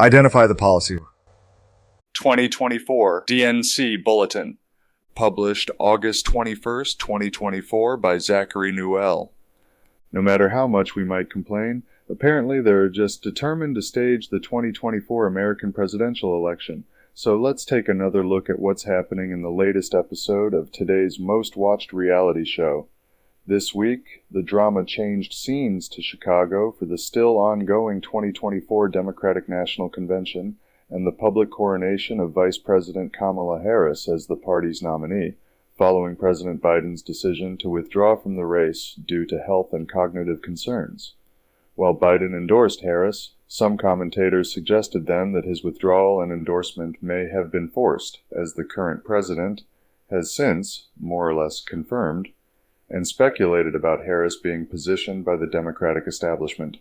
Identify the policy. 2024 DNC Bulletin, published August 21st, 2024 by Zachary Newell. No matter how much we might complain, apparently they're just determined to stage the 2024 American presidential election. So let's take another look at what's happening in the latest episode of today's most watched reality show. This week, the drama changed scenes to Chicago for the still ongoing 2024 Democratic National Convention and the public coronation of Vice President Kamala Harris as the party's nominee, following President Biden's decision to withdraw from the race due to health and cognitive concerns. While Biden endorsed Harris, some commentators suggested then that his withdrawal and endorsement may have been forced, as the current president has since, more or less, confirmed, and speculated about Harris being positioned by the Democratic establishment.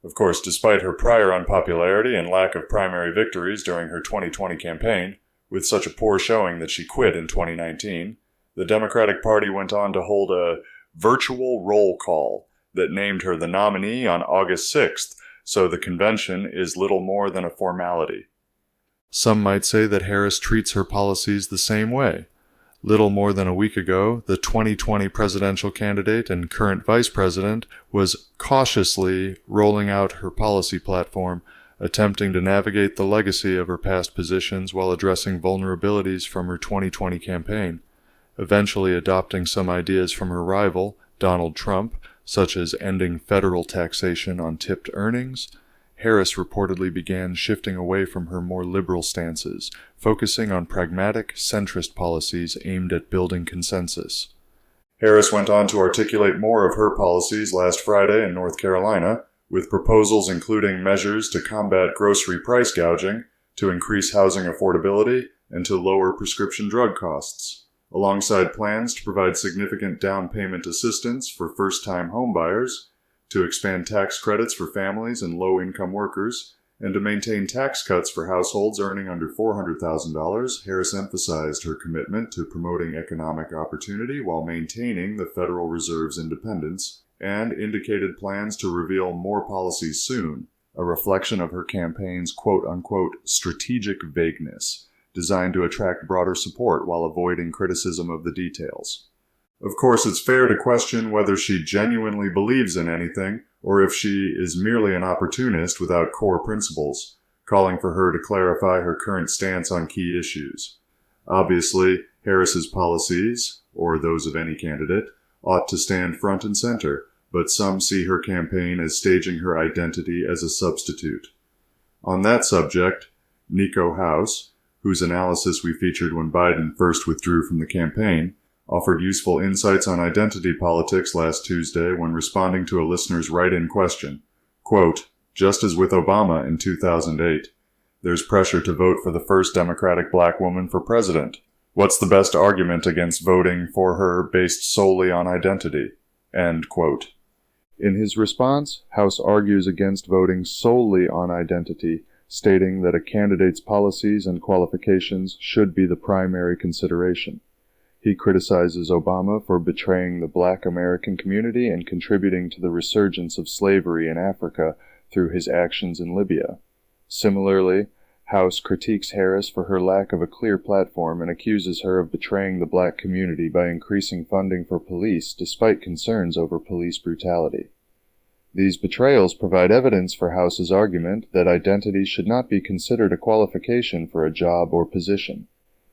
Of course, despite her prior unpopularity and lack of primary victories during her 2020 campaign, with such a poor showing that she quit in 2019, the Democratic Party went on to hold a virtual roll call that named her the nominee on August 6th, so the convention is little more than a formality. Some might say that Harris treats her policies the same way. Little more than a week ago, the 2020 presidential candidate and current vice president was cautiously rolling out her policy platform, attempting to navigate the legacy of her past positions while addressing vulnerabilities from her 2020 campaign, eventually adopting some ideas from her rival, Donald Trump, such as ending federal taxation on tipped earnings. Harris reportedly began shifting away from her more liberal stances, focusing on pragmatic, centrist policies aimed at building consensus. Harris went on to articulate more of her policies last Friday in North Carolina, with proposals including measures to combat grocery price gouging, to increase housing affordability, and to lower prescription drug costs, alongside plans to provide significant down payment assistance for first-time homebuyers, to expand tax credits for families and low-income workers, and to maintain tax cuts for households earning under $400,000. Harris emphasized her commitment to promoting economic opportunity while maintaining the Federal Reserve's independence, and indicated plans to reveal more policies soon, a reflection of her campaign's quote-unquote strategic vagueness, designed to attract broader support while avoiding criticism of the details. Of course, it's fair to question whether she genuinely believes in anything, or if she is merely an opportunist without core principles, calling for her to clarify her current stance on key issues. Obviously, Harris's policies, or those of any candidate, ought to stand front and center, but some see her campaign as staging her identity as a substitute. On that subject, Nico House, whose analysis we featured when Biden first withdrew from the campaign, offered useful insights on identity politics last Tuesday when responding to a listener's write-in question. Quote, "Just as with Obama in 2008, there's pressure to vote for the first Democratic black woman for president. What's the best argument against voting for her based solely on identity?" End quote. In his response, House argues against voting solely on identity, stating that a candidate's policies and qualifications should be the primary consideration. He criticizes Obama for betraying the black American community and contributing to the resurgence of slavery in Africa through his actions in Libya. Similarly, House critiques Harris for her lack of a clear platform and accuses her of betraying the black community by increasing funding for police despite concerns over police brutality. These betrayals provide evidence for House's argument that identity should not be considered a qualification for a job or position.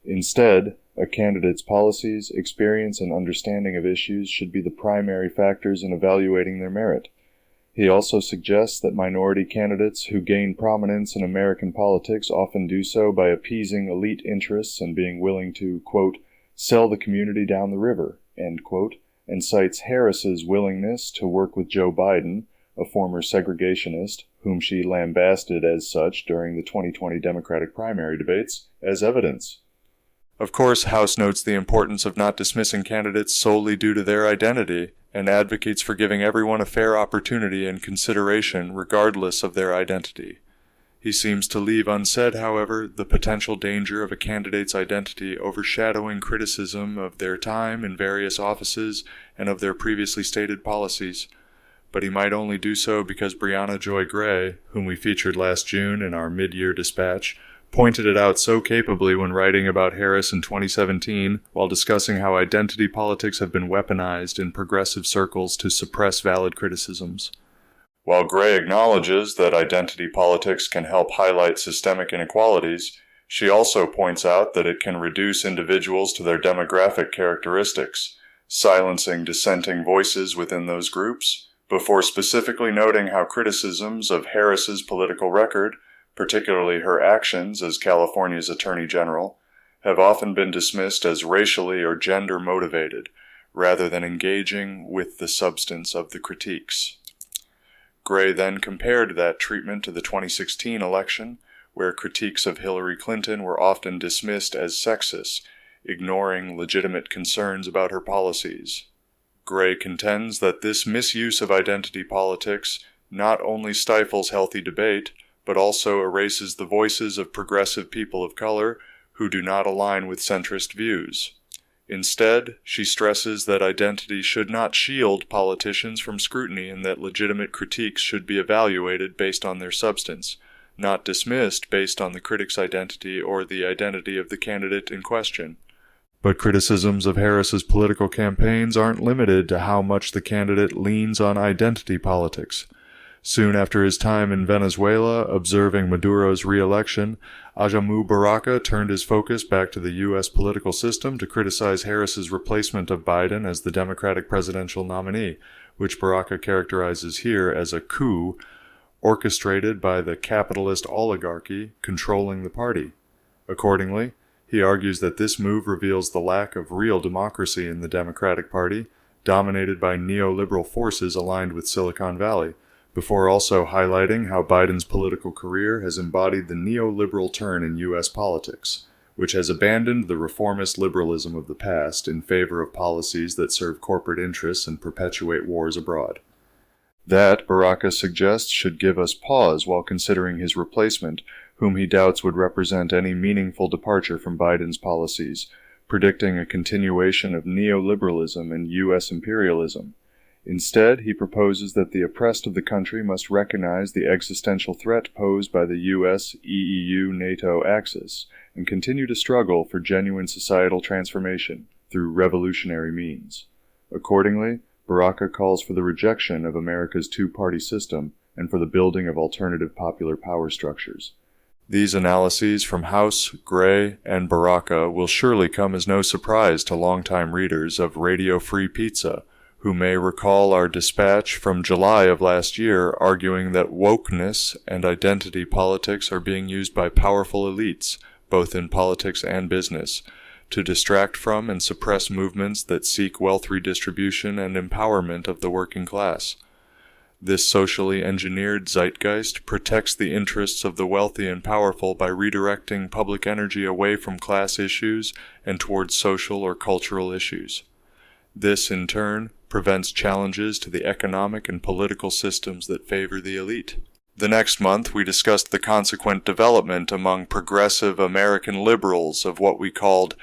Instead, a candidate's policies, experience, and understanding of issues should be the primary factors in evaluating their merit. He also suggests that minority candidates who gain prominence in American politics often do so by appeasing elite interests and being willing to, quote, "sell the community down the river," end quote, and cites Harris's willingness to work with Joe Biden, a former segregationist, whom she lambasted as such during the 2020 Democratic primary debates, as evidence. Of course, House notes the importance of not dismissing candidates solely due to their identity, and advocates for giving everyone a fair opportunity and consideration regardless of their identity. He seems to leave unsaid, however, the potential danger of a candidate's identity overshadowing criticism of their time in various offices and of their previously stated policies. but he might only do so because Brianna Joy Gray, whom we featured last June in our mid-year dispatch, pointed it out so capably when writing about Harris in 2017 while discussing how identity politics have been weaponized in progressive circles to suppress valid criticisms. While Gray acknowledges that identity politics can help highlight systemic inequalities, she also points out that it can reduce individuals to their demographic characteristics, silencing dissenting voices within those groups, before specifically noting how criticisms of Harris's political record, particularly her actions as California's Attorney General, have often been dismissed as racially or gender motivated, rather than engaging with the substance of the critiques. Gray then compared that treatment to the 2016 election, where critiques of Hillary Clinton were often dismissed as sexist, ignoring legitimate concerns about her policies. Gray contends that this misuse of identity politics not only stifles healthy debate, but also erases the voices of progressive people of color who do not align with centrist views. Instead, she stresses that identity should not shield politicians from scrutiny and that legitimate critiques should be evaluated based on their substance, not dismissed based on the critic's identity or the identity of the candidate in question. But criticisms of Harris's political campaigns aren't limited to how much the candidate leans on identity politics. Soon after his time in Venezuela observing Maduro's re-election, Ajamu Baraka turned his focus back to the U.S. political system to criticize Harris's replacement of Biden as the Democratic presidential nominee, which Baraka characterizes here as a coup orchestrated by the capitalist oligarchy controlling the party. Accordingly, he argues that this move reveals the lack of real democracy in the Democratic Party, dominated by neoliberal forces aligned with Silicon Valley, before also highlighting how Biden's political career has embodied the neoliberal turn in U.S. politics, which has abandoned the reformist liberalism of the past in favor of policies that serve corporate interests and perpetuate wars abroad. That, Baraka suggests, should give us pause while considering his replacement, whom he doubts would represent any meaningful departure from Biden's policies, predicting a continuation of neoliberalism and U.S. imperialism. Instead, he proposes that the oppressed of the country must recognize the existential threat posed by the U.S.-EU-NATO axis and continue to struggle for genuine societal transformation through revolutionary means. Accordingly, Baraka calls for the rejection of America's two-party system and for the building of alternative popular power structures. These analyses from House, Gray, and Baraka will surely come as no surprise to longtime readers of Radio Free Pizza, who may recall our dispatch from July of last year arguing that wokeness and identity politics are being used by powerful elites, both in politics and business, to distract from and suppress movements that seek wealth redistribution and empowerment of the working class. This socially engineered zeitgeist protects the interests of the wealthy and powerful by redirecting public energy away from class issues and towards social or cultural issues. This, in turn, prevents challenges to the economic and political systems that favor the elite. The next month, we discussed the consequent development among progressive American liberals of what we called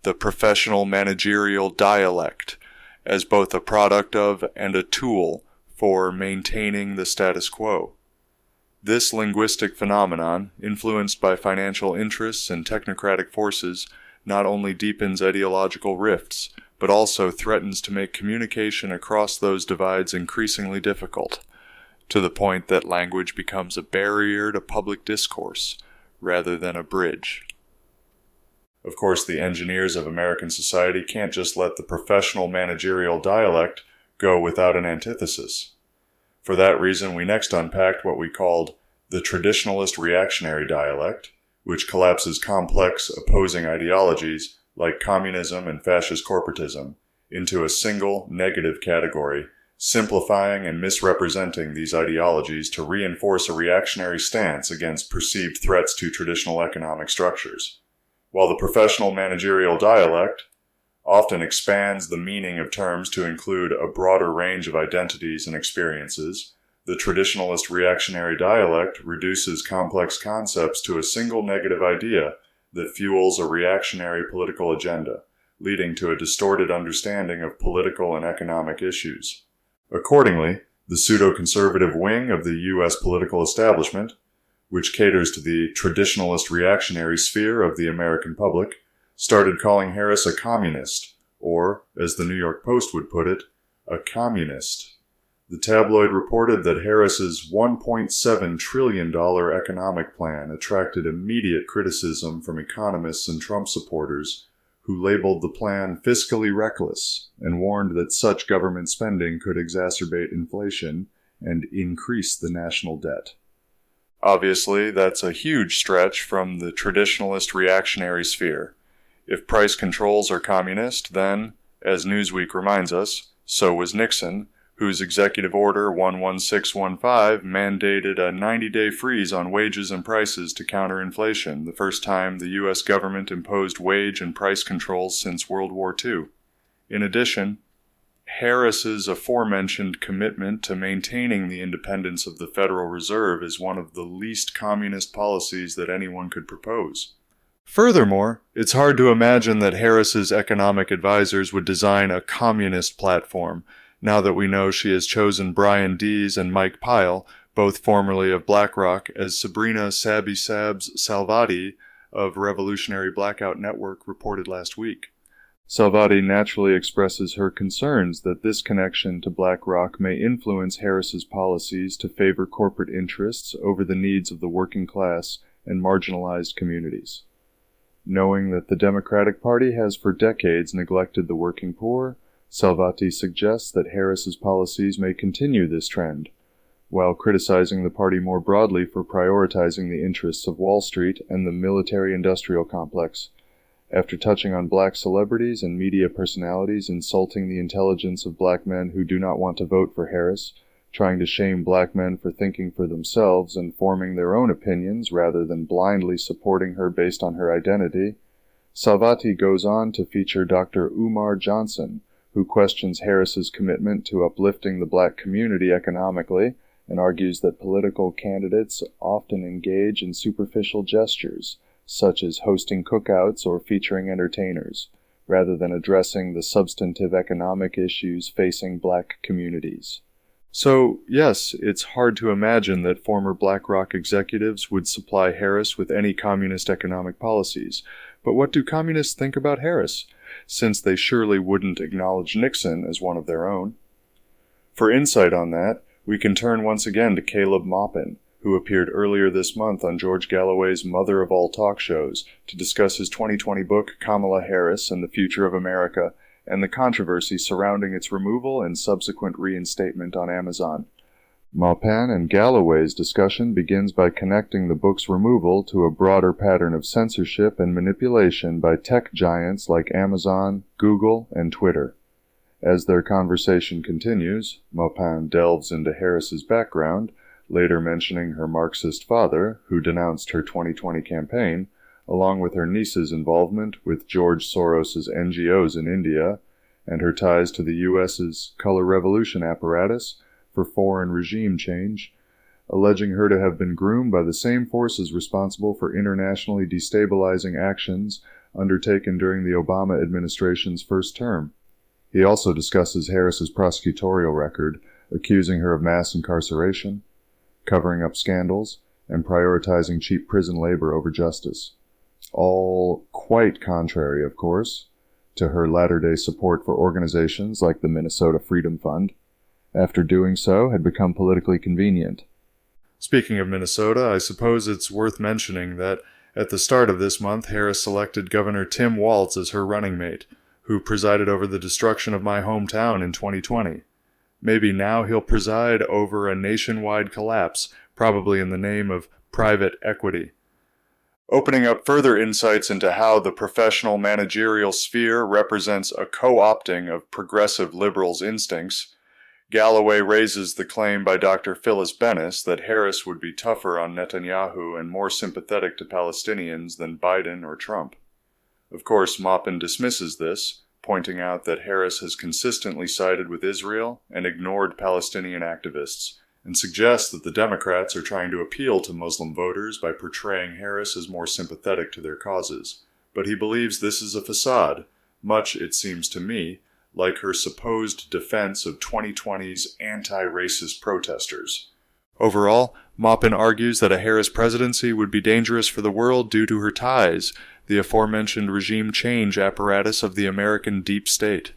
the professional managerial dialect, as both a product of and a tool for maintaining the status quo. This linguistic phenomenon, influenced by financial interests and technocratic forces, not only deepens ideological rifts, but also threatens to make communication across those divides increasingly difficult, to the point that language becomes a barrier to public discourse, rather than a bridge. Of course, the engineers of American society can't just let the professional managerial dialect go without an antithesis. For that reason, we next unpacked what we called the traditionalist reactionary dialect, which collapses complex opposing ideologies like communism and fascist corporatism, into a single negative category, simplifying and misrepresenting these ideologies to reinforce a reactionary stance against perceived threats to traditional economic structures. While the professional managerial dialect often expands the meaning of terms to include a broader range of identities and experiences, the traditionalist reactionary dialect reduces complex concepts to a single negative idea that fuels a reactionary political agenda, leading to a distorted understanding of political and economic issues. Accordingly, The pseudo-conservative wing of the U.S. political establishment, which caters to the traditionalist reactionary sphere of the American public, started calling Harris a communist, or, as the New York Post would put it, a communist. The tabloid reported that Harris's $1.7 trillion economic plan attracted immediate criticism from economists and Trump supporters, who labeled the plan fiscally reckless and warned that such government spending could exacerbate inflation and increase the national debt. Obviously, that's a huge stretch from the traditionalist reactionary sphere. If price controls are communist, then, as Newsweek reminds us, so was Nixon, whose Executive Order 11615 mandated a 90-day freeze on wages and prices to counter inflation, the first time the U.S. government imposed wage and price controls since World War II. In addition, Harris's aforementioned commitment to maintaining the independence of the Federal Reserve is one of the least communist policies that anyone could propose. Furthermore, it's hard to imagine that Harris's economic advisors would design a communist platform, now that we know she has chosen Brian Dees and Mike Pyle, both formerly of BlackRock, as Sabrina Sabby-Sabs Salvati of Revolutionary Blackout Network reported last week. Salvati naturally expresses her concerns that this connection to BlackRock may influence Harris's policies to favor corporate interests over the needs of the working class and marginalized communities. Knowing that the Democratic Party has for decades neglected the working poor, Salvati suggests that Harris's policies may continue this trend, while criticizing the party more broadly for prioritizing the interests of Wall Street and the military-industrial complex. After touching on black celebrities and media personalities insulting the intelligence of black men who do not want to vote for Harris, trying to shame black men for thinking for themselves and forming their own opinions rather than blindly supporting her based on her identity, Salvati goes on to feature Dr. Umar Johnson, who questions Harris's commitment to uplifting the black community economically and argues that political candidates often engage in superficial gestures, such as hosting cookouts or featuring entertainers, rather than addressing the substantive economic issues facing black communities. So, yes, it's hard to imagine that former BlackRock executives would supply Harris with any communist economic policies. But what do communists think about Harris, since they surely wouldn't acknowledge Nixon as one of their own? For insight on that, we can turn once again to Caleb Maupin, who appeared earlier this month on George Galloway's Mother of All Talk Shows to discuss his 2020 book Kamala Harris and the Future of America, and the controversy surrounding its removal and subsequent reinstatement on Amazon. Maupin and Galloway's discussion begins by connecting the book's removal to a broader pattern of censorship and manipulation by tech giants like Amazon, Google, and Twitter. As their conversation continues, Maupin delves into Harris's background, later mentioning her Marxist father, who denounced her 2020 campaign, along with her niece's involvement with George Soros's NGOs in India, and her ties to the U.S.'s color revolution apparatus for foreign regime change, alleging her to have been groomed by the same forces responsible for internationally destabilizing actions undertaken during the Obama administration's first term. He also discusses Harris's prosecutorial record, accusing her of mass incarceration, covering up scandals, and prioritizing cheap prison labor over justice. All quite contrary, of course, to her latter-day support for organizations like the Minnesota Freedom Fund. After doing so, had become politically convenient. Speaking of Minnesota, I suppose it's worth mentioning that at the start of this month, Harris selected Governor Tim Walz as her running mate, who presided over the destruction of my hometown in 2020. Maybe now he'll preside over a nationwide collapse, probably in the name of private equity. Opening up further insights into how the professional managerial sphere represents a co-opting of progressive liberals' instincts, Galloway raises the claim by Dr. Phyllis Bennis that Harris would be tougher on Netanyahu and more sympathetic to Palestinians than Biden or Trump. Of course, Maupin dismisses this, pointing out that Harris has consistently sided with Israel and ignored Palestinian activists, and suggests that the Democrats are trying to appeal to Muslim voters by portraying Harris as more sympathetic to their causes. But he believes this is a facade, much, it seems to me, like her supposed defense of 2020's anti-racist protesters. Overall, Maupin argues that a Harris presidency would be dangerous for the world due to her ties, the aforementioned regime change apparatus of the American deep state.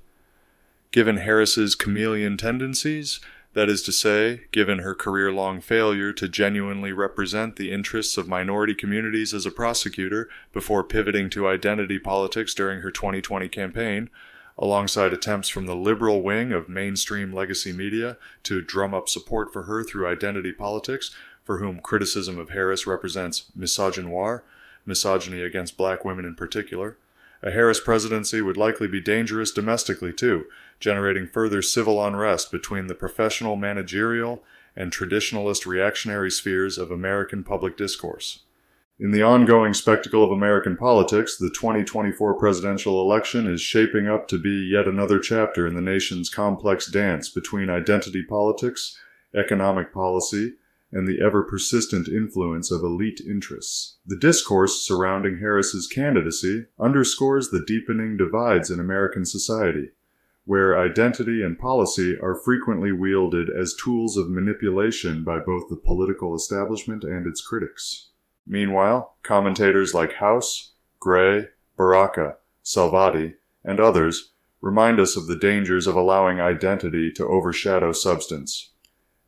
Given Harris's chameleon tendencies, that is to say, given her career-long failure to genuinely represent the interests of minority communities as a prosecutor before pivoting to identity politics during her 2020 campaign, alongside attempts from the liberal wing of mainstream legacy media to drum up support for her through identity politics, for whom criticism of Harris represents misogynoir, misogyny against black women in particular, a Harris presidency would likely be dangerous domestically too, generating further civil unrest between the professional managerial and traditionalist reactionary spheres of American public discourse. In the ongoing spectacle of American politics, the 2024 presidential election is shaping up to be yet another chapter in the nation's complex dance between identity politics, economic policy, and the ever-persistent influence of elite interests. The discourse surrounding Harris's candidacy underscores the deepening divides in American society, where identity and policy are frequently wielded as tools of manipulation by both the political establishment and its critics. Meanwhile, commentators like House, Gray, Baraka, Salvati, and others remind us of the dangers of allowing identity to overshadow substance.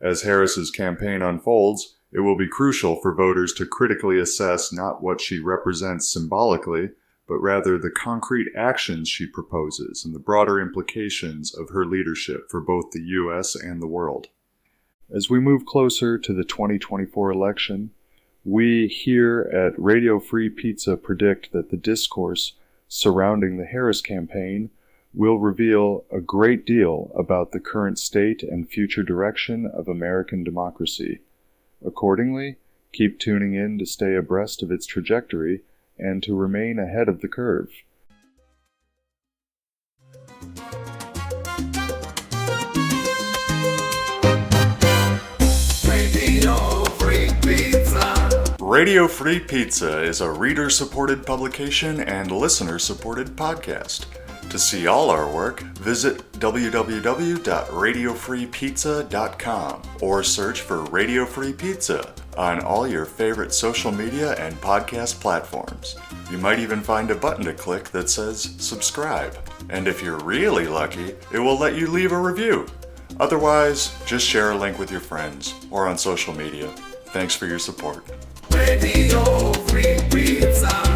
As Harris's campaign unfolds, it will be crucial for voters to critically assess not what she represents symbolically, but rather the concrete actions she proposes and the broader implications of her leadership for both the U.S. and the world. As we move closer to the 2024 election, we here at Radio Free Pizza predict that the discourse surrounding the Harris campaign will reveal a great deal about the current state and future direction of American democracy. Accordingly, keep tuning in to stay abreast of its trajectory and to remain ahead of the curve. Radio Free Pizza is a reader-supported publication and listener-supported podcast. To see all our work, visit www.radiofreepizza.com or search for Radio Free Pizza on all your favorite social media and podcast platforms. You might even find a button to click that says subscribe. And if you're really lucky, it will let you leave a review. Otherwise, just share a link with your friends or on social media. Thanks for your support. Radio Free Pizza.